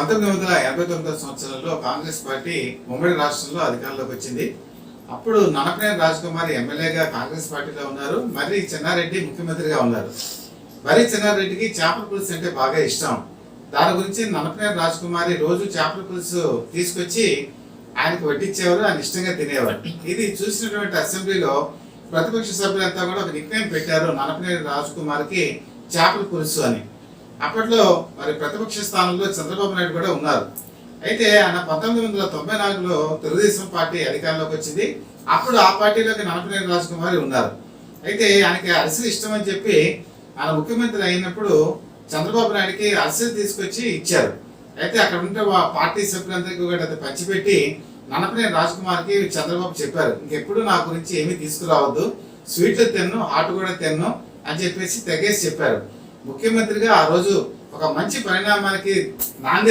1989 సంవత్సరంలో కాంగ్రెస్ పార్టీ ఉమ్మడి రాష్ట్రంలో అధికారంలోకి వచ్చింది. అప్పుడు ననపనేని రాజకుమారి ఎమ్మెల్యేగా కాంగ్రెస్ పార్టీలో ఉన్నారు. మర్రి చెన్నారెడ్డి ముఖ్యమంత్రిగా ఉన్నారు. మర్రి చెన్నారెడ్డికి చేపల పులుసు అంటే బాగా ఇష్టం. దాని గురించి ననపనేని రాజకుమారి రోజు చేపల పులుసు తీసుకొచ్చి ఆయనకు వడ్డించేవారు, ఆయన ఇష్టంగా తినేవారు. ఇది చూసినటువంటి అసెంబ్లీలో ప్రతిపక్ష సభ్యులంతా కూడా ఒక నిక్ నేమ్ పెట్టారు, ననపనేని రాజకుమారికి చేపల పులుసు అని. అప్పట్లో మరి ప్రతిపక్ష స్థానంలో చంద్రబాబు నాయుడు కూడా ఉన్నారు. అయితే ఆయన 1994లో తెలుగుదేశం పార్టీ అధికారంలోకి వచ్చింది. అప్పుడు ఆ పార్టీలోకి ననపనేని రాజకుమారి ఉన్నారు. అయితే ఆయనకి అరిసెలు ఇష్టం అని చెప్పి ఆయన ముఖ్యమంత్రి అయినప్పుడు చంద్రబాబు నాయుడికి అరిసెలు తీసుకొచ్చి ఇచ్చారు. అయితే అక్కడ ఉంటే పార్టీ సభ్యులందరికీ కూడా అది పంచిపెట్టి ననపనేని రాజకుమార్కి చంద్రబాబు చెప్పారు, ఇంకెప్పుడు నా గురించి ఏమీ తీసుకురావద్దు, స్వీట్లు తిన్ను, హాట్ కూడా తిన్ను అని చెప్పేసి తెగేసి చెప్పారు. ముఖ్యమంత్రిగా ఆ రోజు ఒక మంచి పరిణామానికి నాంది